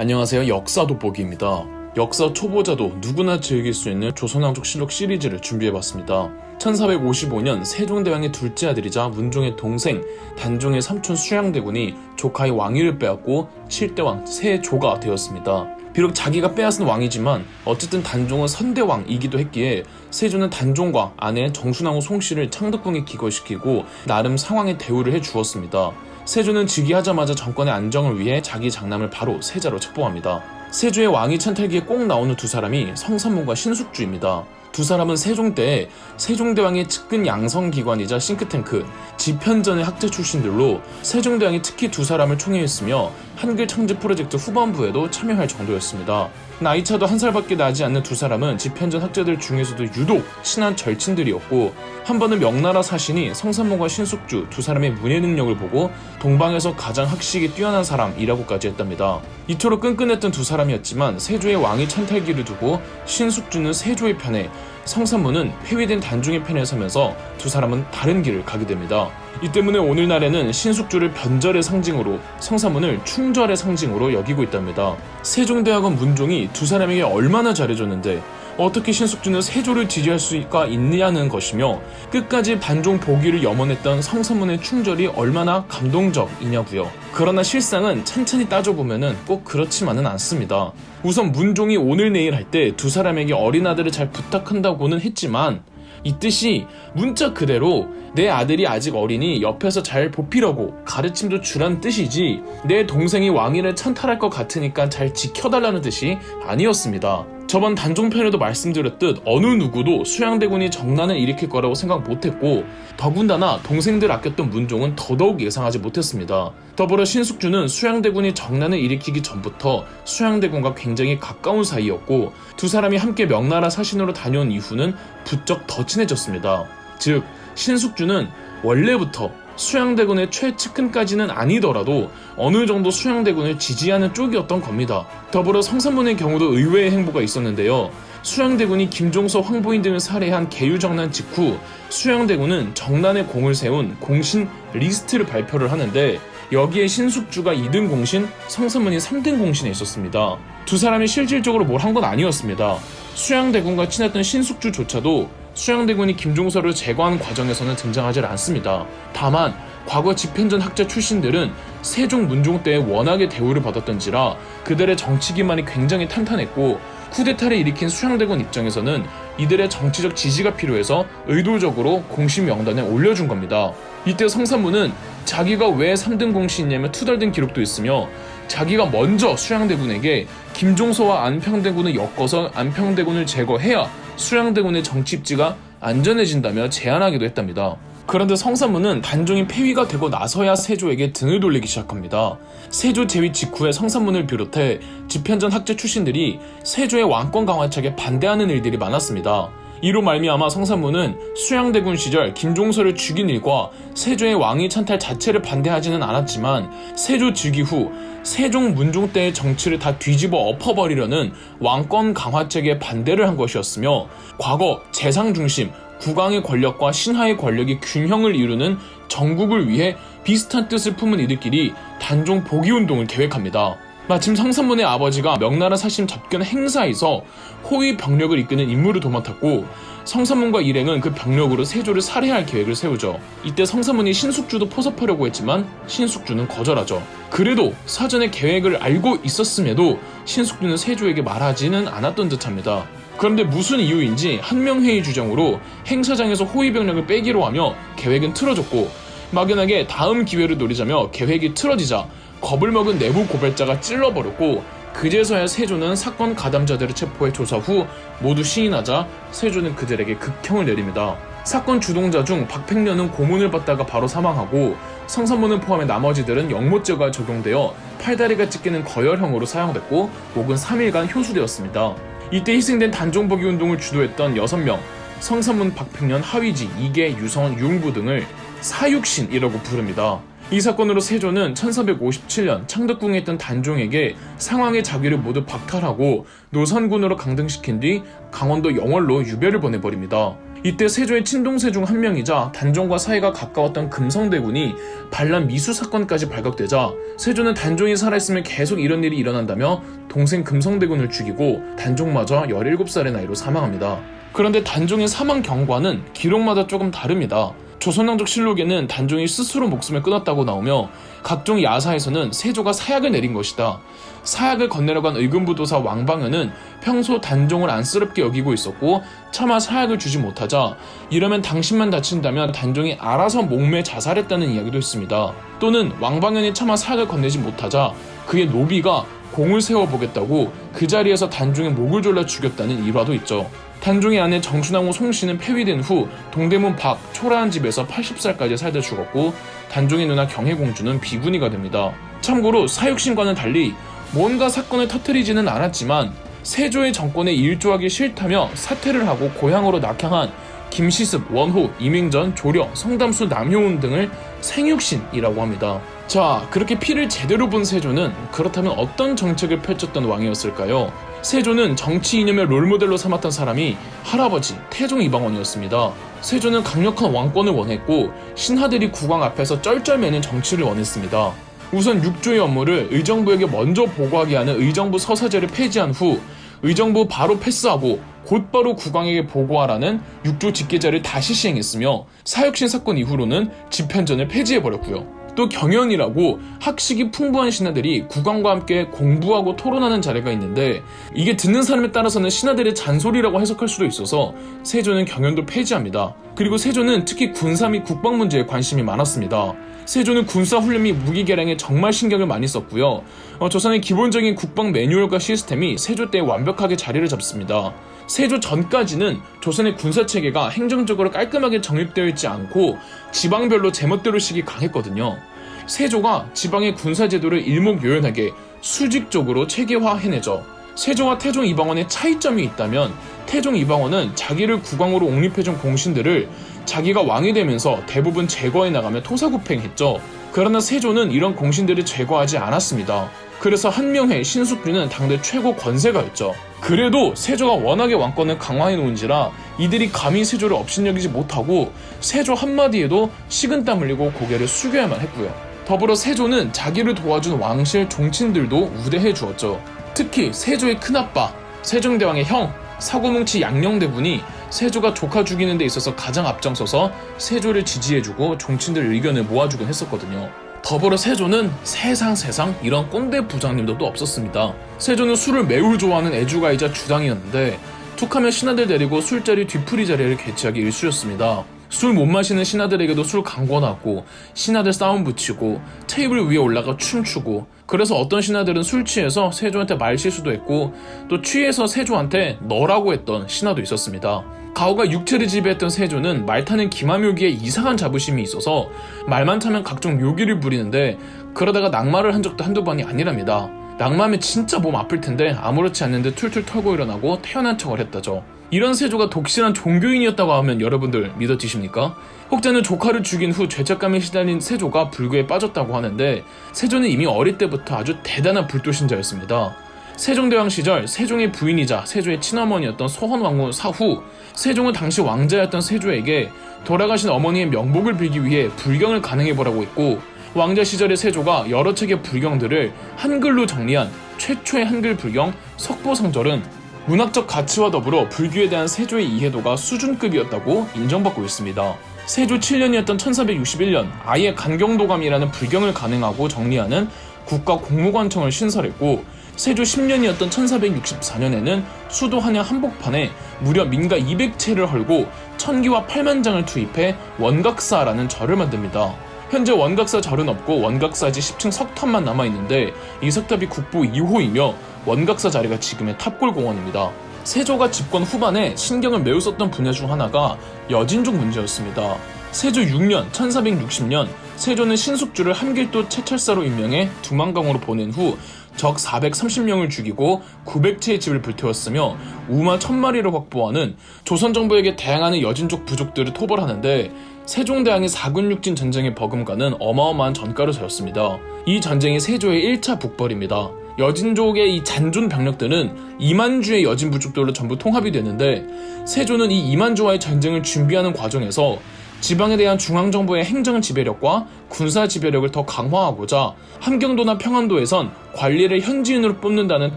안녕하세요. 역사 돋보기입니다. 역사 초보자도 누구나 즐길 수 있는 조선왕족실록 시리즈를 준비해봤습니다. 1455년 세종대왕의 둘째 아들이자 문종의 동생 단종의 삼촌 수양대군이 조카의 왕위를 빼앗고 7대왕 세조가 되었습니다. 비록 자기가 빼앗은 왕이지만 어쨌든 단종은 선대왕이기도 했기에 세조는 단종과 아내 정순왕후 송씨를 창덕궁에 기거시키고 나름 상황의 대우를 해주었습니다. 세조는 즉위하자마자 정권의 안정을 위해 자기 장남을 바로 세자로 책봉합니다. 세조의 왕위 찬탈기에 꼭 나오는 두 사람이 성산문과 신숙주입니다. 두 사람은 세종 때 세종대왕의 측근 양성기관이자 싱크탱크 지편전의 학자 출신들로 세종대왕이 특히 두 사람을 총애했으며 한글 창제 프로젝트 후반부에도 참여할 정도였습니다. 나이차도 한 살밖에 나지 않는 두 사람은 지편전 학자들 중에서도 유독 친한 절친들이었고 한 번은 명나라 사신이 성산문과 신숙주 두 사람의 문예 능력을 보고 동방에서 가장 학식이 뛰어난 사람이라고까지 했답니다. 이토록 끈끈했던 두 사람이었지만 세조의 왕위 찬탈기를 두고 신숙주는 세조의 편에 성산문은 폐위된 단종의 편에 서면서 두 사람은 다른 길을 가게 됩니다. 이 때문에 오늘날에는 신숙주를 변절의 상징으로 성산문을 충절의 상징으로 여기고 있답니다. 세종대왕은 문종이 두 사람에게 얼마나 잘해줬는데 어떻게 신숙주는 세조를 지지할 수가 있느냐는 것이며 끝까지 반종 복위를 염원했던 성산문의 충절이 얼마나 감동적이냐고요. 그러나 실상은 찬찬히 따져보면 꼭 그렇지만은 않습니다. 우선 문종이 오늘 내일 할 때 두 사람에게 어린 아들을 잘 부탁한다고는 했지만 이 뜻이 문자 그대로 내 아들이 아직 어리니 옆에서 잘 보필하고 가르침도 주란 뜻이지 내 동생이 왕위를 찬탈할 것 같으니까 잘 지켜달라는 뜻이 아니었습니다. 저번 단종편에도 말씀드렸듯 어느 누구도 수양대군이 정난을 일으킬 거라고 생각 못했고 더군다나 동생들 아꼈던 문종은 더더욱 예상하지 못했습니다. 더불어 신숙주는 수양대군이 정난을 일으키기 전부터 수양대군과 굉장히 가까운 사이였고 두 사람이 함께 명나라 사신으로 다녀온 이후는 부쩍 더 친해졌습니다. 즉 신숙주는 원래부터 수양대군의 최측근까지는 아니더라도 어느 정도 수양대군을 지지하는 쪽이었던 겁니다. 더불어 성산문의 경우도 의외의 행보가 있었는데요. 수양대군이 김종서, 황보인 등을 살해한 계유정난 직후 수양대군은 정난의 공을 세운 공신 리스트를 발표를 하는데 여기에 신숙주가 2등 공신, 성산문이 3등 공신에 있었습니다. 두 사람이 실질적으로 뭘 한 건 아니었습니다. 수양대군과 친했던 신숙주조차도 수양대군이 김종서를 제거하는 과정에서는 등장하지 않습니다. 다만 과거 지편전 학자 출신들은 세종, 문종 때 워낙에 대우를 받았던지라 그들의 정치 기반이 굉장히 탄탄했고 쿠데타를 일으킨 수양대군 입장에서는 이들의 정치적 지지가 필요해서 의도적으로 공신 명단에 올려준 겁니다. 이때 성산문은 자기가 왜 3등 공신이냐며 투덜댄 기록도 있으며 자기가 먼저 수양대군에게 김종서와 안평대군을 엮어서 안평대군을 제거해야 수양대군의 정치 입지가 안전해진다며 제안하기도 했답니다. 그런데 성산문은 단종이 폐위가 되고 나서야 세조에게 등을 돌리기 시작합니다. 세조 제위 직후에 성산문을 비롯해 지편전 학자 출신들이 세조의 왕권 강화책에 반대하는 일들이 많았습니다. 이로 말미암아 성산문은 수양대군 시절 김종서를 죽인 일과 세조의 왕위 찬탈 자체를 반대하지는 않았지만 세조 즉위 후 세종, 문종 때의 정치를 다 뒤집어 엎어버리려는 왕권 강화책에 반대를 한 것이었으며 과거 재상 중심, 국왕의 권력과 신하의 권력이 균형을 이루는 정국을 위해 비슷한 뜻을 품은 이들끼리 단종 복위운동을 계획합니다. 마침 성산문의 아버지가 명나라 사신 접견 행사에서 호위 병력을 이끄는 임무를 도맡았고 성산문과 일행은 그 병력으로 세조를 살해할 계획을 세우죠. 이때 성산문이 신숙주도 포섭하려고 했지만 신숙주는 거절하죠. 그래도 사전에 계획을 알고 있었음에도 신숙주는 세조에게 말하지는 않았던 듯합니다. 그런데 무슨 이유인지 한명회의 주장으로 행사장에서 호위 병력을 빼기로 하며 계획은 틀어졌고 막연하게 다음 기회를 노리자며 계획이 틀어지자 겁을 먹은 내부 고발자가 찔러버렸고 그제서야 세조는 사건 가담자들을 체포해 조사 후 모두 시인하자 세조는 그들에게 극형을 내립니다. 사건 주동자 중 박팽련은 고문을 받다가 바로 사망하고 성산문을 포함해 나머지들은 영모죄가 적용되어 팔다리가 찢기는 거열형으로 사형됐고 목은 3일간 효수되었습니다. 이때 희생된 단종복위 운동을 주도했던 6명 성산문, 박팽련, 하위지, 이계, 유선, 유흥부 등을 사육신이라고 부릅니다. 이 사건으로 세조는 1457년 창덕궁에 있던 단종에게 상황의 자기를 모두 박탈하고 노선군으로 강등시킨 뒤 강원도 영월로 유배를 보내버립니다. 이때 세조의 친동생 중 한 명이자 단종과 사이가 가까웠던 금성대군이 반란 미수 사건까지 발각되자 세조는 단종이 살아있으면 계속 이런 일이 일어난다며 동생 금성대군을 죽이고 단종마저 17살의 나이로 사망합니다. 그런데 단종의 사망 경과는 기록마다 조금 다릅니다. 조선왕족 실록에는 단종이 스스로 목숨을 끊었다고 나오며 각종 야사에서는 세조가 사약을 내린 것이다. 사약을 건네러 간 의금부도사 왕방현은 평소 단종을 안쓰럽게 여기고 있었고 차마 사약을 주지 못하자 이러면 당신만 다친다면 단종이 알아서 목매 자살했다는 이야기도 있습니다. 또는 왕방현이 차마 사약을 건네지 못하자 그의 노비가 공을 세워보겠다고 그 자리에서 단종의 목을 졸라 죽였다는 일화도 있죠. 단종의 아내 정순왕후 송씨는 폐위된 후 동대문 밖 초라한 집에서 80살까지 살다 죽었고 단종의 누나 경혜공주는 비구니가 됩니다. 참고로 사육신과는 달리 뭔가 사건을 터뜨리지는 않았지만 세조의 정권에 일조하기 싫다며 사퇴를 하고 고향으로 낙향한 김시습, 원호, 이맹전, 조려, 성담수, 남효운 등을 생육신이라고 합니다. 자, 그렇게 피를 제대로 본 세조는 그렇다면 어떤 정책을 펼쳤던 왕이었을까요? 세조는 정치 이념의 롤모델로 삼았던 사람이 할아버지 태종 이방원이었습니다. 세조는 강력한 왕권을 원했고 신하들이 국왕 앞에서 쩔쩔매는 정치를 원했습니다. 우선 육조의 업무를 의정부에게 먼저 보고하게 하는 의정부 서사제를 폐지한 후 의정부 바로 패스하고 곧바로 국왕에게 보고하라는 육조 직계제를 다시 시행했으며 사육신 사건 이후로는 집현전을 폐지해버렸고요. 또 경연이라고 학식이 풍부한 신하들이 국왕과 함께 공부하고 토론하는 자리가 있는데 이게 듣는 사람에 따라서는 신하들의 잔소리라고 해석할 수도 있어서 세조는 경연도 폐지합니다. 그리고 세조는 특히 군사 및 국방 문제에 관심이 많았습니다. 세조는 군사 훈련 및 무기 개량에 정말 신경을 많이 썼고요. 조선의 기본적인 국방 매뉴얼과 시스템이 세조 때 완벽하게 자리를 잡습니다. 세조 전까지는 조선의 군사체계가 행정적으로 깔끔하게 정립되어 있지 않고 지방별로 제멋대로식이 강했거든요. 세조가 지방의 군사제도를 일목요연하게 수직적으로 체계화해내죠. 세조와 태종 이방원의 차이점이 있다면 태종 이방원은 자기를 국왕으로 옹립해준 공신들을 자기가 왕이 되면서 대부분 제거해 나가며 토사구팽했죠. 그러나 세조는 이런 공신들을 제거하지 않았습니다. 그래서 한명회, 신숙주는 당대 최고 권세가였죠. 그래도 세조가 워낙에 왕권을 강화해 놓은지라 이들이 감히 세조를 업신여기지 못하고 세조 한마디에도 식은땀 흘리고 고개를 숙여야만 했고요. 더불어 세조는 자기를 도와준 왕실 종친들도 우대해 주었죠. 특히 세조의 큰아빠, 세종대왕의 형, 사고뭉치 양녕대군이 세조가 조카 죽이는 데 있어서 가장 앞장서서 세조를 지지해주고 종친들 의견을 모아주곤 했었거든요. 더불어 세조는 세상 이런 꼰대 부장님도 또 없었습니다. 세조는 술을 매우 좋아하는 애주가이자 주당이었는데 툭하면 신하들 데리고 술자리 뒤풀이 자리를 개최하기 일쑤였습니다. 술 못 마시는 신하들에게도 술 강권하고 신하들 싸움 붙이고 테이블 위에 올라가 춤추고 그래서 어떤 신하들은 술 취해서 세조한테 말실수도 했고 또 취해서 세조한테 너라고 했던 신하도 있었습니다. 가오가 육체를 지배했던 세조는 말 타는 기마묘기에 이상한 자부심이 있어서 말만 타면 각종 묘기를 부리는데 그러다가 낙마를 한 적도 한두 번이 아니랍니다. 낙마하면 진짜 몸 아플 텐데 아무렇지 않은데 툴툴 털고 일어나고 태어난 척을 했다죠. 이런 세조가 독실한 종교인이었다고 하면 여러분들 믿어지십니까? 혹자는 조카를 죽인 후 죄책감에 시달린 세조가 불교에 빠졌다고 하는데 세조는 이미 어릴 때부터 아주 대단한 불도신자였습니다. 세종대왕 시절 세종의 부인이자 세조의 친어머니였던 소헌왕후 사후, 세종은 당시 왕자였던 세조에게 돌아가신 어머니의 명복을 빌기 위해 불경을 간행해보라고 했고 왕자 시절의 세조가 여러 책의 불경들을 한글로 정리한 최초의 한글 불경 석보상절은 문학적 가치와 더불어 불교에 대한 세조의 이해도가 수준급이었다고 인정받고 있습니다. 세조 7년이었던 1461년 아예 간경도감이라는 불경을 간행하고 정리하는 국가공무관청을 신설했고 세조 10년이었던 1464년에는 수도 한양 한복판에 무려 민가 200채를 헐고 천기와 8만 장을 투입해 원각사라는 절을 만듭니다. 현재 원각사 절은 없고 원각사지 10층 석탑만 남아있는데 이 석탑이 국보 2호이며 원각사 자리가 지금의 탑골공원입니다. 세조가 집권 후반에 신경을 매우 썼던 분야 중 하나가 여진족 문제였습니다. 세조 6년 1460년 세조는 신숙주를 함길도 채찰사로 임명해 두만강으로 보낸 후 적 430명을 죽이고 900채의 집을 불태웠으며 우마 1000마리를 확보하는 조선 정부에게 대항하는 여진족 부족들을 토벌하는데 세종대왕의 사근육진 전쟁의 버금가는 어마어마한 전가를 세웠습니다. 이 전쟁이 세조의 1차 북벌입니다. 여진족의 이 잔존 병력들은 이만주의 여진 부족들로 전부 통합이 되는데, 세조는 이 이만주와의 전쟁을 준비하는 과정에서 지방에 대한 중앙정부의 행정 지배력과 군사 지배력을 더 강화하고자 함경도나 평안도에선 관리를 현지인으로 뽑는다는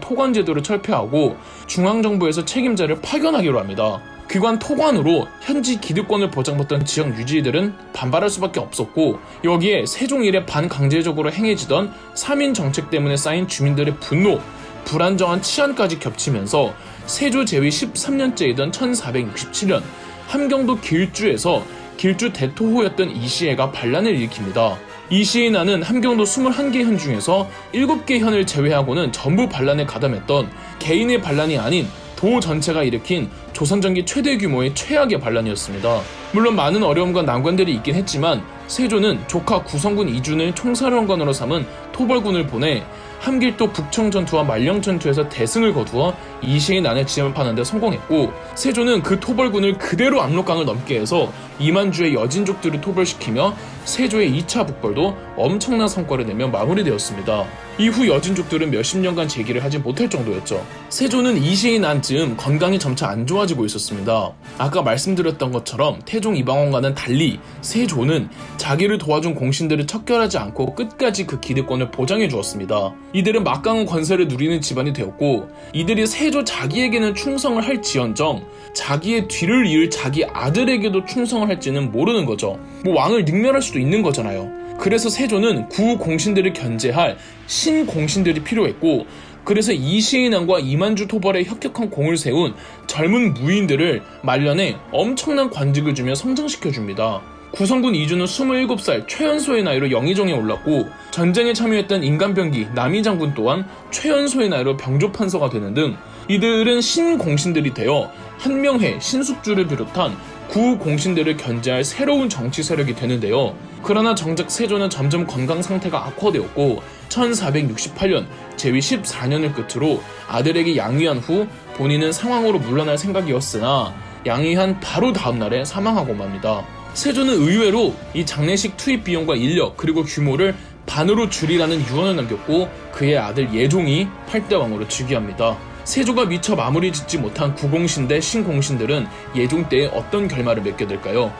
토관 제도를 철폐하고 중앙정부에서 책임자를 파견하기로 합니다. 기관 토관으로 현지 기득권을 보장받던 지역 유지들은 반발할 수밖에 없었고, 여기에 세종 이래 반강제적으로 행해지던 3인 정책 때문에 쌓인 주민들의 분노, 불안정한 치안까지 겹치면서 세조 제위 13년째이던 1467년 함경도 길주에서 길주 대토호였던 이시해가 반란을 일으킵니다. 이시해 나는 함경도 21개 현 중에서 7개 현을 제외하고는 전부 반란에 가담했던 개인의 반란이 아닌 도 전체가 일으킨 조선 전기 최대 규모의 최악의 반란이었습니다. 물론 많은 어려움과 난관들이 있긴 했지만 세조는 조카 구성군 이준을 총사령관으로 삼은 토벌군을 보내 함길도 북청 전투와 말령 전투에서 대승을 거두어 이시의 난을 진압하는 데 성공했고, 세조는 그 토벌군을 그대로 압록강을 넘게 해서 이만주의 여진족들을 토벌시키며 세조의 2차 북벌도 엄청난 성과를 내며 마무리되었습니다. 이후 여진족들은 몇십 년간 재기를 하지 못할 정도였죠. 세조는 이시의 난 즈음 건강이 점차 안 좋아지고 있었습니다. 아까 말씀드렸던 것처럼 태종 이방원과는 달리 세조는 자기를 도와준 공신들을 척결하지 않고 끝까지 그 기득권을 보장해 주었습니다. 이들은 막강한 권세를 누리는 집안이 되었고, 이들이 세조 자기에게는 충성을 할지언정 자기의 뒤를 이을 자기 아들에게도 충성을 할지는 모르는 거죠. 왕을 능멸할 수도 있는 거잖아요. 그래서 세조는 구 공신들을 견제할 신공신들이 필요했고, 그래서 이시의 난과 이만주 토벌에 혁혁한 공을 세운 젊은 무인들을 말년에 엄청난 관직을 주며 성장시켜줍니다. 구성군 이주는 27살 최연소의 나이로 영의정에 올랐고, 전쟁에 참여했던 인간병기 남이장군 또한 최연소의 나이로 병조판서가 되는 등 이들은 신공신들이 되어 한명회, 신숙주를 비롯한 구공신들을 견제할 새로운 정치 세력이 되는데요. 그러나 정작 세조는 점점 건강 상태가 악화되었고 1468년 제위 14년을 끝으로 아들에게 양위한 후 본인은 상황으로 물러날 생각이었으나 양위한 바로 다음날에 사망하고 맙니다. 세조는 의외로 이 장례식 투입 비용과 인력 그리고 규모를 반으로 줄이라는 유언을 남겼고, 그의 아들 예종이 8대 왕으로 즉위합니다. 세조가 미처 마무리 짓지 못한 구공신 대 신공신들은 예종 때에 어떤 결말을 맺게 될까요?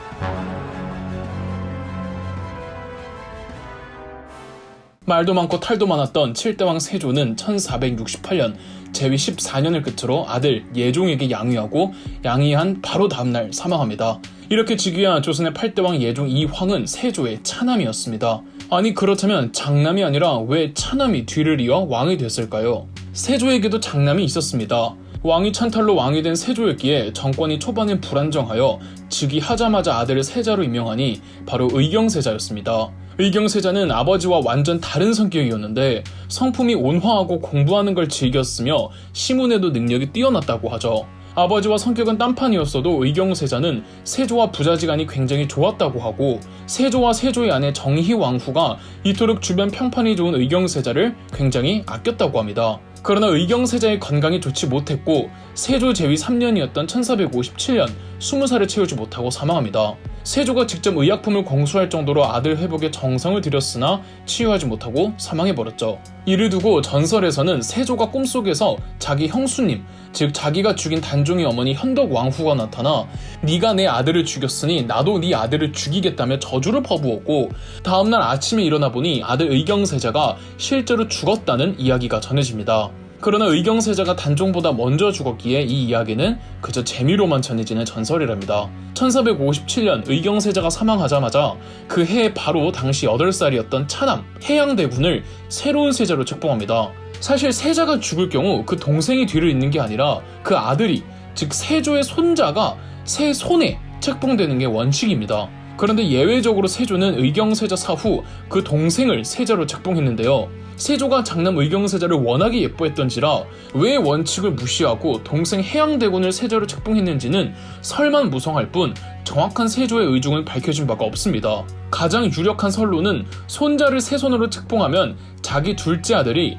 말도 많고 탈도 많았던 7대왕 세조는 1468년 제위 14년을 끝으로 아들 예종에게 양위하고 양위한 바로 다음날 사망합니다. 이렇게 즉위한 조선의 8대왕 예종 이황은 세조의 차남이었습니다. 아니 그렇다면 장남이 아니라 왜 차남이 뒤를 이어 왕이 됐을까요? 세조에게도 장남이 있었습니다. 왕이 찬탈로 왕이 된 세조였기에 정권이 초반엔 불안정하여 즉위하자마자 아들을 세자로 임명하니 바로 의경세자였습니다. 의경세자는 아버지와 완전 다른 성격이었는데 성품이 온화하고 공부하는 걸 즐겼으며 시문에도 능력이 뛰어났다고 하죠. 아버지와 성격은 딴판이었어도 의경세자는 세조와 부자지간이 굉장히 좋았다고 하고, 세조와 세조의 아내 정희왕후가 이토록 주변 평판이 좋은 의경세자를 굉장히 아꼈다고 합니다. 그러나 의경세자의 건강이 좋지 못했고 세조 제위 3년이었던 1457년 20살을 채우지 못하고 사망합니다. 세조가 직접 의약품을 공수할 정도로 아들 회복에 정성을 들였으나 치유하지 못하고 사망해버렸죠. 이를 두고 전설에서는 세조가 꿈속에서 자기 형수님, 즉 자기가 죽인 단종의 어머니 현덕왕후가 나타나 네가 내 아들을 죽였으니 나도 네 아들을 죽이겠다며 저주를 퍼부었고, 다음날 아침에 일어나 보니 아들 의경세자가 실제로 죽었다는 이야기가 전해집니다. 그러나 의경세자가 단종보다 먼저 죽었기에 이 이야기는 그저 재미로만 전해지는 전설이랍니다. 1457년 의경세자가 사망하자마자 그 해 바로 당시 8살이었던 차남 해양대군을 새로운 세자로 책봉합니다. 사실 세자가 죽을 경우 그 동생이 뒤를 잇는 게 아니라 그 아들이, 즉 세조의 손자가 세 손에 책봉되는 게 원칙입니다. 그런데 예외적으로 세조는 의경세자 사후 그 동생을 세자로 책봉했는데요. 세조가 장남 의경세자를 워낙에 예뻐했던지라 왜 원칙을 무시하고 동생 해양대군을 세자로 책봉했는지는 설만무성할 뿐 정확한 세조의 의중은 밝혀진 바가 없습니다. 가장 유력한 설로는 손자를 세손으로 책봉하면 자기 둘째 아들이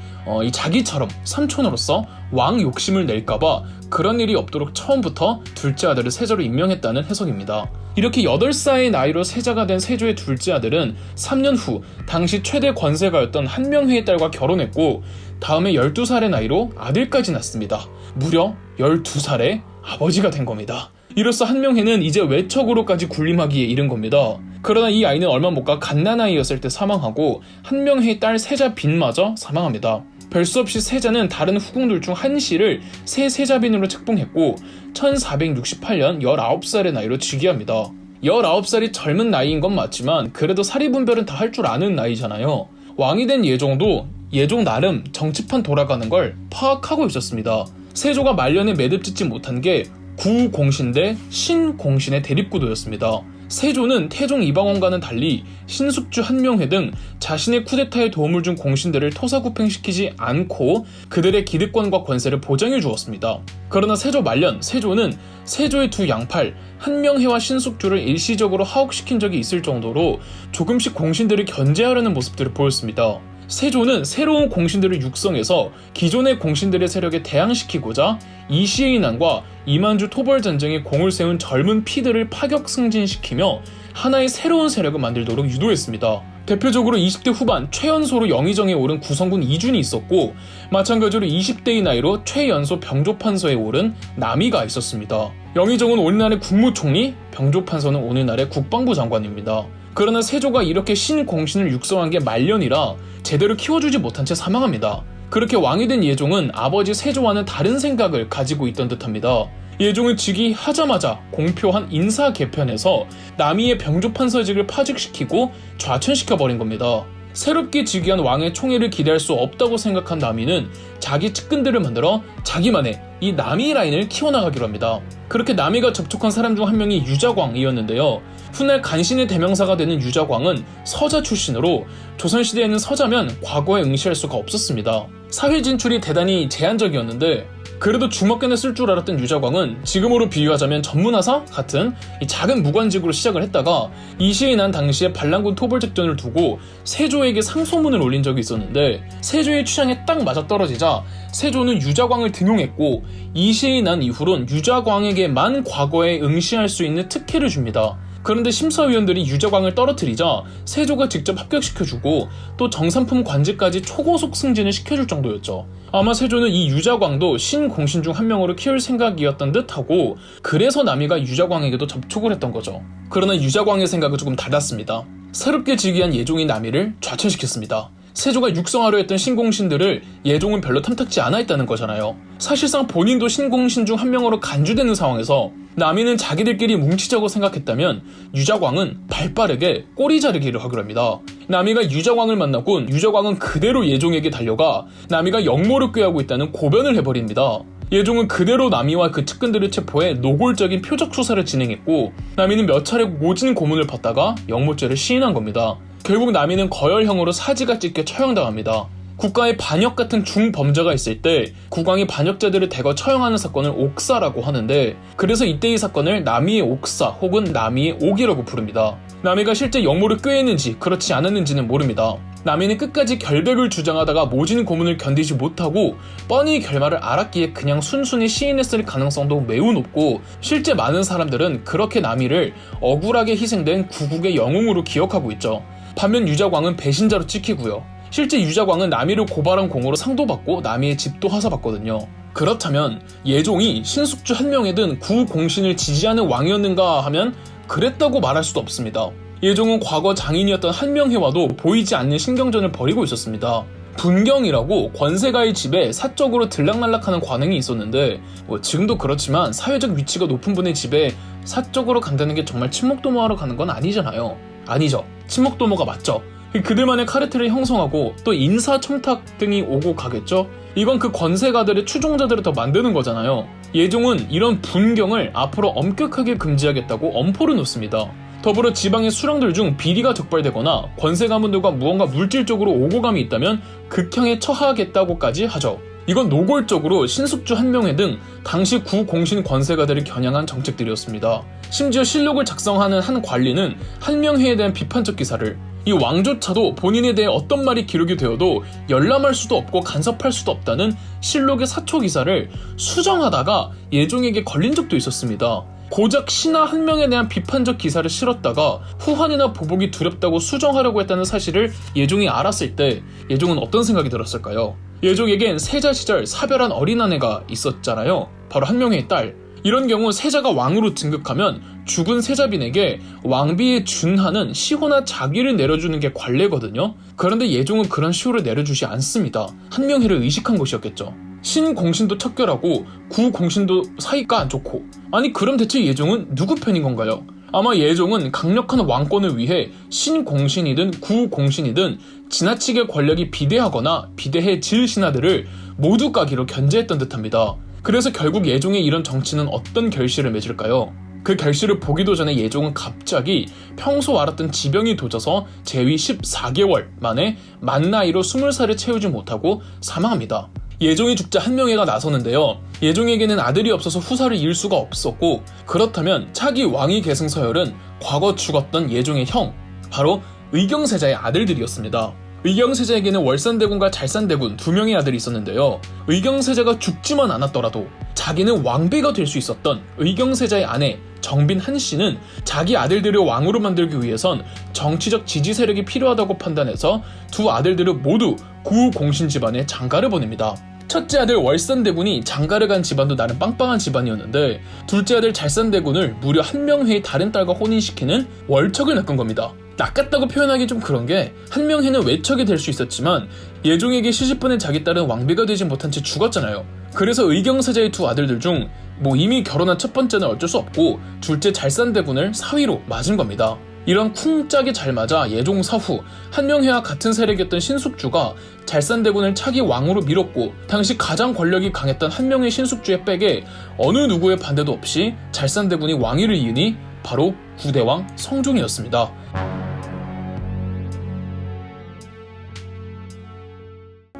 자기처럼 삼촌으로서 왕 욕심을 낼까봐 그런 일이 없도록 처음부터 둘째 아들을 세자로 임명했다는 해석입니다. 이렇게 8살의 나이로 세자가 된 세조의 둘째 아들은 3년 후 당시 최대 권세가였던 한명회의 딸과 결혼했고, 다음에 12살의 나이로 아들까지 낳습니다. 무려 12살의 아버지가 된 겁니다. 이로써 한명회는 이제 외척으로까지 군림하기에 이른 겁니다. 그러나 이 아이는 얼마 못 가 갓난아이였을 때 사망하고 한명회의 딸 세자 빈마저 사망합니다. 별 수 없이 세자는 다른 후궁들 중 한씨를 새 세자빈으로 책봉했고 1468년 19살의 나이로 즉위합니다. 19살이 젊은 나이인 건 맞지만 그래도 사리분별은 다 할 줄 아는 나이잖아요. 왕이 된 예종도 예종 나름 정치판 돌아가는 걸 파악하고 있었습니다. 세조가 말년에 매듭짓지 못한 게 구공신 대 신공신의 대립구도였습니다. 세조는 태종 이방원과는 달리 신숙주 한명회 등 자신의 쿠데타에 도움을 준 공신들을 토사구팽시키지 않고 그들의 기득권과 권세를 보장해 주었습니다. 그러나 세조 말년 세조는 세조의 두 양팔 한명회와 신숙주를 일시적으로 하옥시킨 적이 있을 정도로 조금씩 공신들을 견제하려는 모습들을 보였습니다. 세조는 새로운 공신들을 육성해서 기존의 공신들의 세력에 대항시키고자 이시의 난과 이만주 토벌전쟁에 공을 세운 젊은 피들을 파격 승진시키며 하나의 새로운 세력을 만들도록 유도했습니다. 대표적으로 20대 후반 최연소로 영의정에 오른 구성군 이준이 있었고 마찬가지로 20대의 나이로 최연소 병조판서에 오른 남이가 있었습니다. 영의정은 오늘날의 국무총리, 병조판서는 오늘날의 국방부 장관입니다. 그러나 세조가 이렇게 신공신을 육성한 게 말년이라 제대로 키워주지 못한 채 사망합니다. 그렇게 왕이 된 예종은 아버지 세조와는 다른 생각을 가지고 있던 듯합니다. 예종은 즉위하자마자 공표한 인사 개편에서 남이의 병조판서직을 파직시키고 좌천시켜버린 겁니다. 새롭게 즉위한 왕의 총애를 기대할 수 없다고 생각한 남이는 자기 측근들을 만들어 자기만의 이 남이 라인을 키워나가기로 합니다. 그렇게 남이가 접촉한 사람 중 한 명이 유자광이었는데요. 훗날 간신의 대명사가 되는 유자광은 서자 출신으로 조선시대에는 서자면 과거에 응시할 수가 없었습니다. 사회 진출이 대단히 제한적이었는데 그래도 주먹깨나 쓸 줄 알았던 유자광은 지금으로 비유하자면 전문화사 같은 이 작은 무관직으로 시작을 했다가 이시에 난 당시에 반란군 토벌작전을 두고 세조에게 상소문을 올린 적이 있었는데 세조의 취향에 딱 맞아떨어지자 세조는 유자광을 등용했고 이시에 난 이후론 유자광에게만 과거에 응시할 수 있는 특혜를 줍니다. 그런데 심사위원들이 유자광을 떨어뜨리자 세조가 직접 합격시켜주고 또 정삼품 관직까지 초고속 승진을 시켜줄 정도였죠. 아마 세조는 이 유자광도 신공신 중 한 명으로 키울 생각이었던 듯하고 그래서 남이가 유자광에게도 접촉을 했던 거죠. 그러나 유자광의 생각은 조금 달랐습니다. 새롭게 즉위한 예종이 남이를 좌천시켰습니다. 세조가 육성하려 했던 신공신들을 예종은 별로 탐탁지 않아 했다는 거잖아요. 사실상 본인도 신공신 중 한 명으로 간주되는 상황에서 남이는 자기들끼리 뭉치자고 생각했다면 유자광은 발빠르게 꼬리 자르기를 하기로 합니다. 남이가 유자광을 만났군 유자광은 그대로 예종에게 달려가 남이가 역모를 꾀하고 있다는 고변을 해버립니다. 예종은 그대로 남이와 그 측근들을 체포해 노골적인 표적 수사를 진행했고 남이는 몇 차례 모진 고문을 받다가 역모죄를 시인한 겁니다. 결국 남이는 거열형으로 사지가 찢겨 처형당합니다. 국가에 반역 같은 중범죄가 있을 때 국왕이 반역자들을 대거 처형하는 사건을 옥사라고 하는데 그래서 이때 이 사건을 남이의 옥사 혹은 남이의 옥이라고 부릅니다. 남이가 실제 역모를 꾀했는지 그렇지 않았는지는 모릅니다. 남이는 끝까지 결백을 주장하다가 모진 고문을 견디지 못하고 뻔히 결말을 알았기에 그냥 순순히 시인했을 가능성도 매우 높고 실제 많은 사람들은 그렇게 남이를 억울하게 희생된 구국의 영웅으로 기억하고 있죠. 반면 유자광은 배신자로 찍히고요. 실제 유자광은 남이를 고발한 공으로 상도 받고 남이의 집도 하사받거든요. 그렇다면 예종이 신숙주 한명에 든 구공신을 지지하는 왕이었는가 하면 그랬다고 말할 수도 없습니다. 예종은 과거 장인이었던 한명회와도 보이지 않는 신경전을 벌이고 있었습니다. 분경이라고 권세가의 집에 사적으로 들락날락하는 관행이 있었는데 지금도 그렇지만 사회적 위치가 높은 분의 집에 사적으로 간다는 게 정말 친목도모하러 가는 건 아니잖아요. 아니죠. 친목도모가 맞죠. 그들만의 카르텔을 형성하고 또 인사청탁 등이 오고 가겠죠. 이건 그 권세가들의 추종자들을 더 만드는 거잖아요. 예종은 이런 분경을 앞으로 엄격하게 금지하겠다고 엄포를 놓습니다. 더불어 지방의 수령들 중 비리가 적발되거나 권세가문들과 무언가 물질적으로 오고감이 있다면 극형에 처하겠다고까지 하죠. 이건 노골적으로 신숙주 한명회 등 당시 구공신 권세가들을 겨냥한 정책들이었습니다. 심지어 실록을 작성하는 한 관리는 한명회에 대한 비판적 기사를 이 왕조차도 본인에 대해 어떤 말이 기록이 되어도 열람할 수도 없고 간섭할 수도 없다는 실록의 사초 기사를 수정하다가 예종에게 걸린 적도 있었습니다. 고작 신하 한 명에 대한 비판적 기사를 실었다가 후환이나 보복이 두렵다고 수정하려고 했다는 사실을 예종이 알았을 때 예종은 어떤 생각이 들었을까요? 예종에겐 세자 시절 사별한 어린 아내가 있었잖아요. 바로 한명회의 딸. 이런 경우 세자가 왕으로 등극하면 죽은 세자빈에게 왕비에 준하는 시호나 자기를 내려주는 게 관례거든요. 그런데 예종은 그런 시호를 내려주지 않습니다. 한명회를 의식한 것이었겠죠. 신공신도 척결하고 구공신도 사이가 안 좋고, 아니 그럼 대체 예종은 누구 편인 건가요? 아마 예종은 강력한 왕권을 위해 신공신이든 구공신이든 지나치게 권력이 비대하거나 비대해질 신하들을 모두 까기로 견제했던 듯합니다. 그래서 결국 예종의 이런 정치는 어떤 결실을 맺을까요? 그 결실을 보기도 전에 예종은 갑자기 평소 앓았던 지병이 도져서 재위 14개월 만에 만 나이로 20살을 채우지 못하고 사망합니다. 예종이 죽자 한명회가 나서는데요. 예종에게는 아들이 없어서 후사를 이을 수가 없었고, 그렇다면 차기 왕위 계승 서열은 과거 죽었던 예종의 형, 바로 의경세자의 아들들이었습니다. 의경세자에게는 월산대군과 잘산대군 두 명의 아들이 있었는데요. 의경세자가 죽지만 않았더라도 자기는 왕비가 될 수 있었던 의경세자의 아내 정빈 한씨는 자기 아들들을 왕으로 만들기 위해선 정치적 지지 세력이 필요하다고 판단해서 두 아들들을 모두 구공신 집안에 장가를 보냅니다. 첫째 아들 월산대군이 장가를 간 집안도 나름 빵빵한 집안이었는데, 둘째 아들 잘산대군을 무려 한명회의 다른 딸과 혼인시키는 월척을 낚은 겁니다. 낚았다고 표현하기 좀 그런 게, 한명회는 외척이 될 수 있었지만 예종에게 시집보낸 자기 딸은 왕비가 되지 못한 채 죽었잖아요. 그래서 의경세자의 두 아들들 중 이미 결혼한 첫 번째는 어쩔 수 없고 둘째 잘산대군을 사위로 맞은 겁니다. 이런 쿵짝이 잘 맞아 예종 사후 한명회와 같은 세력이었던 신숙주가 잘산대군을 차기 왕으로 밀었고, 당시 가장 권력이 강했던 한명회 신숙주의 백에 어느 누구의 반대도 없이 잘산대군이 왕위를 이으니 바로 구대왕 성종이었습니다.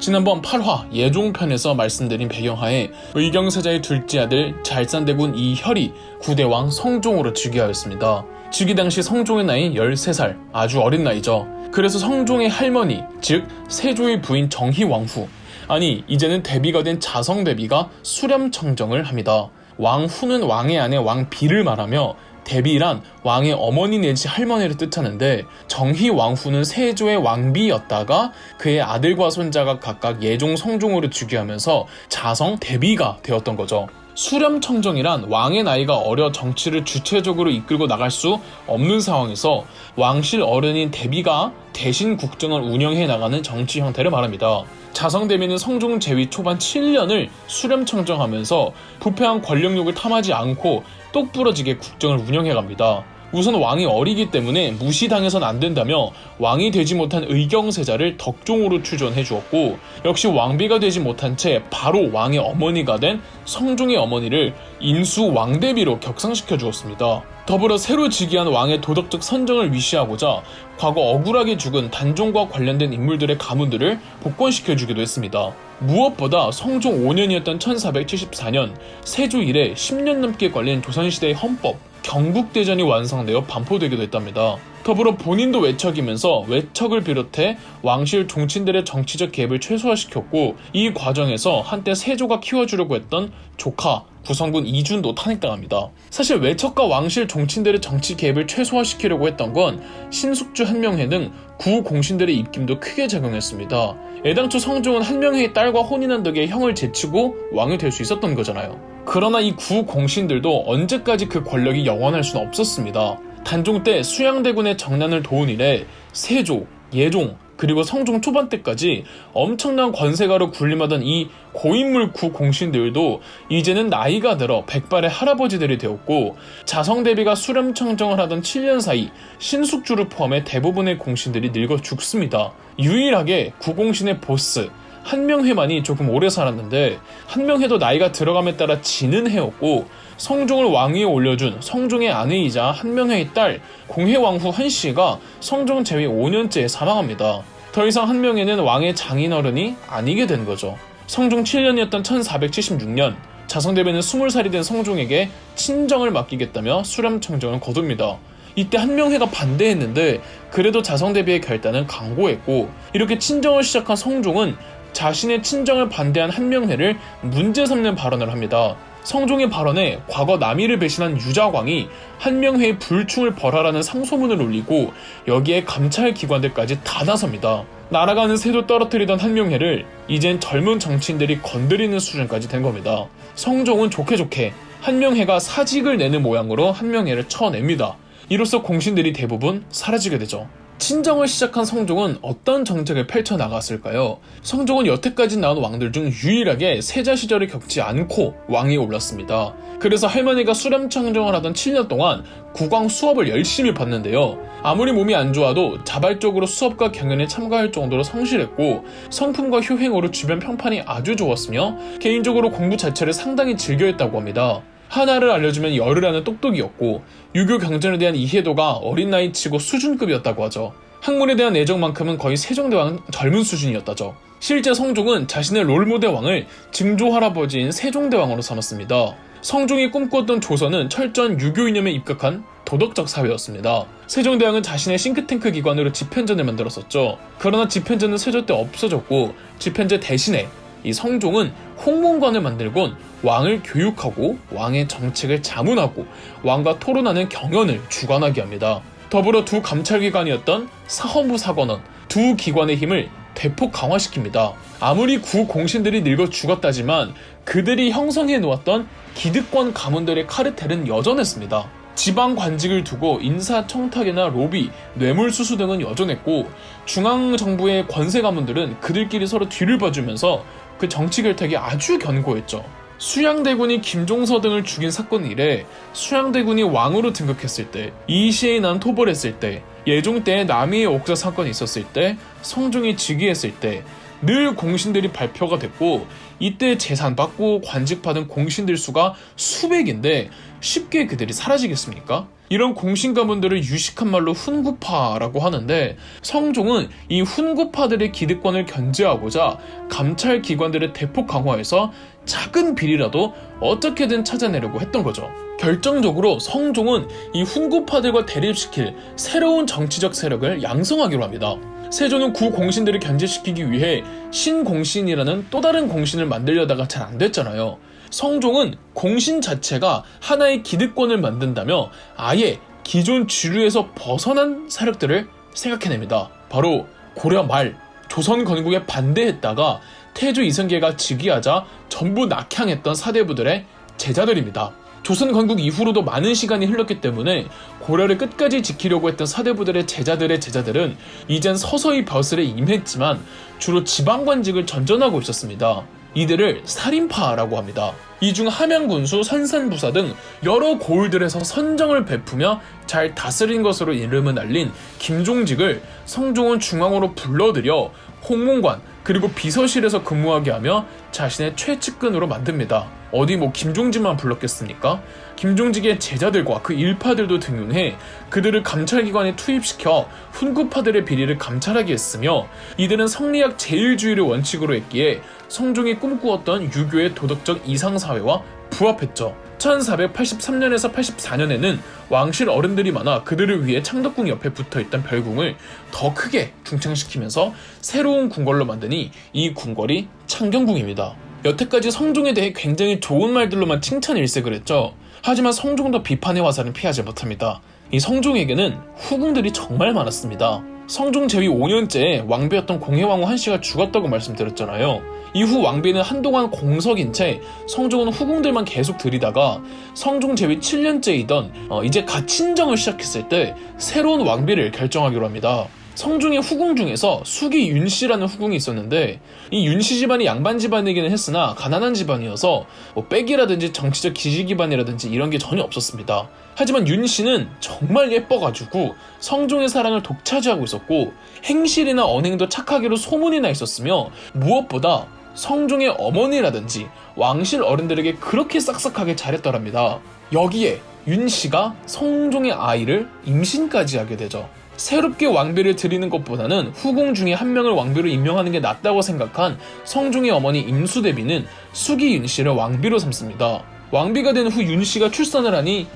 지난번 8화 예종편에서 말씀드린 배경하에 의경세자의 둘째 아들 잘산대군 이혈이 구대왕 성종으로 즉위하였습니다. 즉위 당시 성종의 나이 13살, 아주 어린 나이죠. 그래서 성종의 할머니, 즉 세조의 부인 정희왕후, 아니 이제는 대비가 된 자성대비가 수렴청정을 합니다. 왕후는 왕의 아내 왕비를 말하며 대비란 왕의 어머니 내지 할머니를 뜻하는데, 정희왕후는 세조의 왕비였다가 그의 아들과 손자가 각각 예종, 성종으로 즉위하면서 자성, 대비가 되었던 거죠. 수렴청정이란 왕의 나이가 어려 정치를 주체적으로 이끌고 나갈 수 없는 상황에서 왕실 어른인 대비가 대신 국정을 운영해 나가는 정치 형태를 말합니다. 자성대비는 성종 재위 초반 7년을 수렴청정하면서 부패한 권력욕을 탐하지 않고 똑부러지게 국정을 운영해갑니다. 우선 왕이 어리기 때문에 무시당해선 안 된다며 왕이 되지 못한 의경세자를 덕종으로 추존해 주었고, 역시 왕비가 되지 못한 채 바로 왕의 어머니가 된 성종의 어머니를 인수 왕대비로 격상시켜 주었습니다. 더불어 새로 즉위한 왕의 도덕적 선정을 위시하고자 과거 억울하게 죽은 단종과 관련된 인물들의 가문들을 복권시켜 주기도 했습니다. 무엇보다 성종 5년이었던 1474년 세조 이래 10년 넘게 걸린 조선시대의 헌법 경국대전이 완성되어 반포되기도 했답니다. 더불어 본인도 외척이면서 외척을 비롯해 왕실 종친들의 정치적 개입을 최소화시켰고, 이 과정에서 한때 세조가 키워주려고 했던 조카 구성군 이준도 탄핵당합니다. 사실 외척과 왕실 종친들의 정치 개입을 최소화시키려고 했던 건 신숙주 한명회 등 구공신들의 입김도 크게 작용했습니다. 애당초 성종은 한명회의 딸과 혼인한 덕에 형을 제치고 왕이 될 수 있었던 거잖아요. 그러나 이 구공신들도 언제까지 그 권력이 영원할 수는 없었습니다. 단종 때 수양대군의 정난을 도운 이래 세조, 예종, 그리고 성종 초반 때까지 엄청난 권세가로 군림하던 이 고인물 구공신들도 이제는 나이가 들어 백발의 할아버지들이 되었고, 자성대비가 수렴청정을 하던 7년 사이 신숙주를 포함해 대부분의 공신들이 늙어 죽습니다. 유일하게 구공신의 보스 한명회만이 조금 오래 살았는데, 한명회도 나이가 들어감에 따라 지는 해였고, 성종을 왕위에 올려준 성종의 아내이자 한명회의 딸 공혜왕후 한씨가 성종 재위 5년째에 사망합니다. 더 이상 한명회는 왕의 장인어른이 아니게 된 거죠. 성종 7년이었던 1476년 자성대비는 20살이 된 성종에게 친정을 맡기겠다며 수렴청정을 거둡니다. 이때 한명회가 반대했는데 그래도 자성대비의 결단은 강고했고, 이렇게 친정을 시작한 성종은 자신의 친정을 반대한 한명회를 문제 삼는 발언을 합니다. 성종의 발언에 과거 남이를 배신한 유자광이 한명회의 불충을 벌하라는 상소문을 올리고 여기에 감찰 기관들까지 다 나섭니다. 날아가는 새도 떨어뜨리던 한명회를 이젠 젊은 정치인들이 건드리는 수준까지 된 겁니다. 성종은 좋게 한명회가 사직을 내는 모양으로 한명회를 쳐냅니다. 이로써 공신들이 대부분 사라지게 되죠. 친정을 시작한 성종은 어떤 정책을 펼쳐나갔을까요? 성종은 여태까지 나온 왕들 중 유일하게 세자 시절을 겪지 않고 왕위에 올랐습니다. 그래서 할머니가 수렴청정을 하던 7년 동안 국왕 수업을 열심히 받는데요. 아무리 몸이 안 좋아도 자발적으로 수업과 경연에 참가할 정도로 성실했고 성품과 효행으로 주변 평판이 아주 좋았으며 개인적으로 공부 자체를 상당히 즐겨했다고 합니다. 하나를 알려주면 열을 하는 똑똑이었고 유교 경전에 대한 이해도가 어린 나이치고 수준급이었다고 하죠. 학문에 대한 애정만큼은 거의 세종대왕 젊은 수준이었다죠. 실제 성종은 자신의 롤모델 왕을 증조 할아버지인 세종대왕으로 삼았습니다. 성종이 꿈꾸었던 조선은 철저한 유교 이념에 입각한 도덕적 사회였습니다. 세종대왕은 자신의 싱크탱크 기관으로 집현전을 만들었었죠. 그러나 집현전은 세조 때 없어졌고 집현전 대신에 이 성종은 홍문관을 만들곤 왕을 교육하고 왕의 정책을 자문하고 왕과 토론하는 경연을 주관하게 합니다. 더불어 두 감찰기관이었던 사헌부 사관원 두 기관의 힘을 대폭 강화시킵니다. 아무리 구 공신들이 늙어 죽었다지만 그들이 형성해 놓았던 기득권 가문들의 카르텔은 여전했습니다. 지방 관직을 두고 인사청탁이나 로비, 뇌물수수 등은 여전했고 중앙정부의 권세 가문들은 그들끼리 서로 뒤를 봐주면서 그 정치 결탁이 아주 견고했죠. 수양대군이 김종서 등을 죽인 사건 이래 수양대군이 왕으로 등극했을 때, 이시에 난 토벌했을 때, 예종 때 남이의 옥사 사건이 있었을 때, 성종이 즉위했을 때 늘 공신들이 발표가 됐고 이때 재산 받고 관직 받은 공신들 수가 수백인데 쉽게 그들이 사라지겠습니까? 이런 공신 가문들을 유식한 말로 훈구파라고 하는데 성종은 이 훈구파들의 기득권을 견제하고자 감찰 기관들을 대폭 강화해서 작은 비리라도 어떻게든 찾아내려고 했던 거죠. 결정적으로 성종은 이 훈구파들과 대립시킬 새로운 정치적 세력을 양성하기로 합니다. 세조는 구 공신들을 견제시키기 위해 신공신이라는 또 다른 공신을 만들려다가 잘 안 됐잖아요. 성종은 공신 자체가 하나의 기득권을 만든다며 아예 기존 주류에서 벗어난 세력들을 생각해냅니다. 바로 고려 말 조선 건국에 반대했다가 태조 이성계가 즉위하자 전부 낙향했던 사대부들의 제자들입니다. 조선 건국 이후로도 많은 시간이 흘렀기 때문에 고려를 끝까지 지키려고 했던 사대부들의 제자들은 이젠 서서히 벼슬에 임했지만 주로 지방관직을 전전하고 있었습니다. 이들을 살인파라고 합니다. 이 중 함양군수, 선산부사 등 여러 고을들에서 선정을 베푸며 잘 다스린 것으로 이름을 날린 김종직을 성종은 중앙으로 불러들여 홍문관 그리고 비서실에서 근무하게 하며 자신의 최측근으로 만듭니다. 어디 김종직만 불렀겠습니까? 김종직의 제자들과 그 일파들도 등용해 그들을 감찰기관에 투입시켜 훈구파들의 비리를 감찰하게 했으며 이들은 성리학 제일주의를 원칙으로 했기에 성종이 꿈꾸었던 유교의 도덕적 이상사회와 부합했죠. 1483년에서 84년에는 왕실 어른들이 많아 그들을 위해 창덕궁 옆에 붙어있던 별궁을 더 크게 중창시키면서 새로운 궁궐로 만드니 이 궁궐이 창경궁입니다. 여태까지 성종에 대해 굉장히 좋은 말들로만 칭찬 일색을 했죠. 하지만 성종도 비판의 화살은 피하지 못합니다. 이 성종에게는 후궁들이 정말 많았습니다. 성종 제위 5년째에 왕비였던 공해왕후 한씨가 죽었다고 말씀드렸잖아요. 이후 왕비는 한동안 공석인 채 성종은 후궁들만 계속 들이다가 성종 제위 7년째이던 이제 갓 친정을 시작했을 때 새로운 왕비를 결정하기로 합니다. 성종의 후궁 중에서 숙이 윤씨라는 후궁이 있었는데 이 윤씨 집안이 양반 집안이기는 했으나 가난한 집안이어서 빽이라든지 정치적 지지 기반이라든지 이런 게 전혀 없었습니다. 하지만 윤씨는 정말 예뻐가지고 성종의 사랑을 독차지하고 있었고 행실이나 언행도 착하기로 소문이 나 있었으며 무엇보다 성종의 어머니라든지 왕실 어른들에게 그렇게 싹싹하게 잘했더랍니다. 여기에 윤씨가 성종의 아이를 임신까지 하게 되죠. 새롭게 왕비를 들이는 것보다는 후궁 중에 한 명을 왕비로 임명하는 게 낫다고 생각한 성종의 어머니 임수대비는 숙이 윤씨를 왕비로 삼습니다. 왕비가 된 후 윤씨가 출산을 하니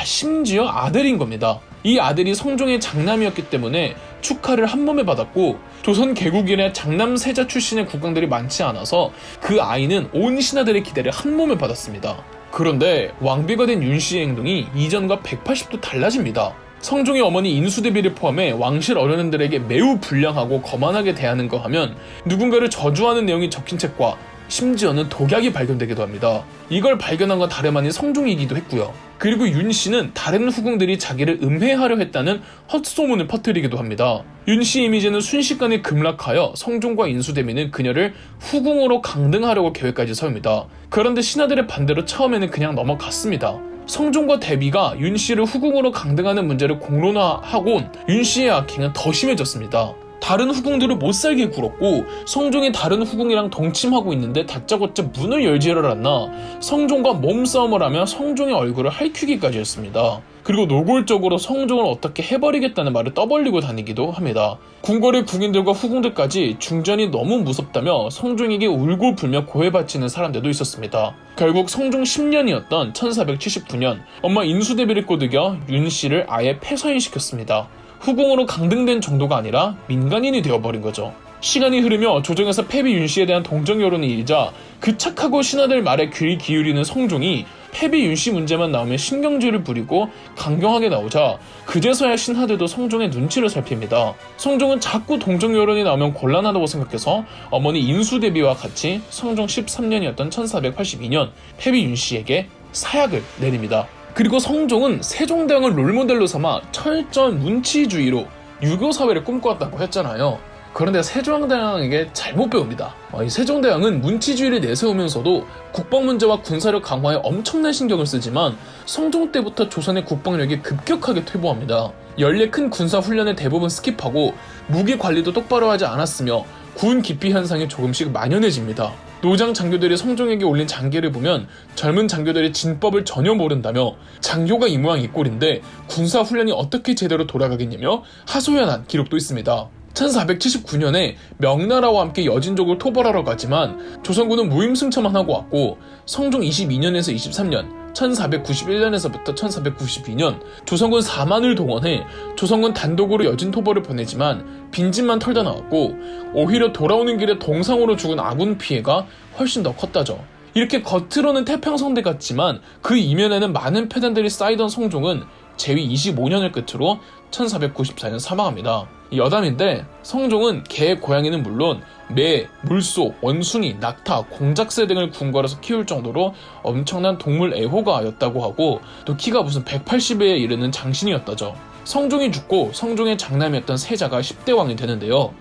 심지어 아들인 겁니다. 이 아들이 성종의 장남이었기 때문에 축하를 한 몸에 받았고 조선 개국 이래 장남 세자 출신의 국왕들이 많지 않아서 그 아이는 온 신하들의 기대를 한 몸에 받았습니다. 그런데 왕비가 된 윤씨의 행동이 이전과 180도 달라집니다. 성종의 어머니 인수대비를 포함해 왕실 어른들에게 매우 불량하고 거만하게 대하는 거 하면 누군가를 저주하는 내용이 적힌 책과 심지어는 독약이 발견되기도 합니다. 이걸 발견한 건 다름 아닌 성종이기도 했고요. 그리고 윤씨는 다른 후궁들이 자기를 음해하려 했다는 헛소문을 퍼뜨리기도 합니다. 윤씨 이미지는 순식간에 급락하여 성종과 인수대비는 그녀를 후궁으로 강등하려고 계획까지 세웁니다. 그런데 신하들의 반대로 처음에는 그냥 넘어갔습니다. 성종과 대비가 윤씨를 후궁으로 강등하는 문제를 공론화하곤 윤씨의 악행은 더 심해졌습니다. 다른 후궁들을 못살게 굴었고 성종이 다른 후궁이랑 동침하고 있는데 다짜고짜 문을 열지를 않나 성종과 몸싸움을 하며 성종의 얼굴을 핥히기까지 했습니다. 그리고 노골적으로 성종을 어떻게 해버리겠다는 말을 떠벌리고 다니기도 합니다. 궁궐의 궁인들과 후궁들까지 중전이 너무 무섭다며 성종에게 울고불며 고해바치는 사람들도 있었습니다. 결국 성종 10년이었던 1479년 엄마 인수대비를 꼬드겨 윤씨를 아예 폐서인시켰습니다. 후궁으로 강등된 정도가 아니라 민간인이 되어버린 거죠. 시간이 흐르며 조정에서 패비 윤씨에 대한 동정 여론이 일자 그 착하고 신하들 말에 귀를 기울이는 성종이 패비 윤씨 문제만 나오면 신경질을 부리고 강경하게 나오자 그제서야 신하들도 성종의 눈치를 살핍니다. 성종은 자꾸 동정 여론이 나오면 곤란하다고 생각해서 어머니 인수대비와 같이 성종 13년이었던 1482년 패비 윤씨에게 사약을 내립니다. 그리고 성종은 세종대왕을 롤모델로 삼아 철저한 문치주의로 유교사회를 꿈꿔왔다고 했잖아요. 그런데 세종대왕에게 잘못 배웁니다. 이 세종대왕은 문치주의를 내세우면서도 국방문제와 군사력 강화에 엄청난 신경을 쓰지만 성종 때부터 조선의 국방력이 급격하게 퇴보합니다. 연례 큰 군사훈련을 대부분 스킵하고 무기 관리도 똑바로 하지 않았으며 군 기피 현상이 조금씩 만연해집니다. 노장 장교들이 성종에게 올린 장계를 보면 젊은 장교들이 진법을 전혀 모른다며 장교가 이 모양 이 꼴인데 군사훈련이 어떻게 제대로 돌아가겠냐며 하소연한 기록도 있습니다. 1479년에 명나라와 함께 여진족을 토벌하러 가지만 조선군은 무임승차만 하고 왔고 성종 22년에서 23년 1491년에서부터 1492년 조선군 4만을 동원해 조선군 단독으로 여진 토벌을 보내지만 빈집만 털다 나왔고 오히려 돌아오는 길에 동상으로 죽은 아군 피해가 훨씬 더 컸다죠. 이렇게 겉으로는 태평성대 같지만 그 이면에는 많은 패단들이 쌓이던 성종은 재위 25년을 끝으로 1494년 사망합니다. 여담인데 성종은 개, 고양이는 물론 매, 물소, 원숭이, 낙타, 공작새 등을 궁궐에서 키울 정도로 엄청난 동물 애호가였다고 하고 또 키가 무슨 180에 이르는 장신이었다죠. 성종이 죽고 성종의 장남이었던 세자가 10대 왕이 되는데요.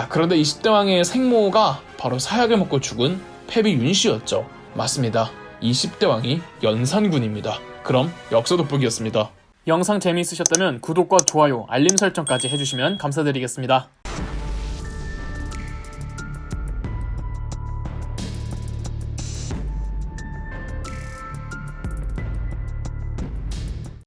그런데 이 10대 왕의 생모가 바로 사약을 먹고 죽은 패비 윤씨였죠. 맞습니다. 이 10대 왕이 연산군입니다. 그럼 역사 돋보기였습니다. 영상 재미있으셨다면 구독과 좋아요, 알림 설정까지 해주시면 감사드리겠습니다.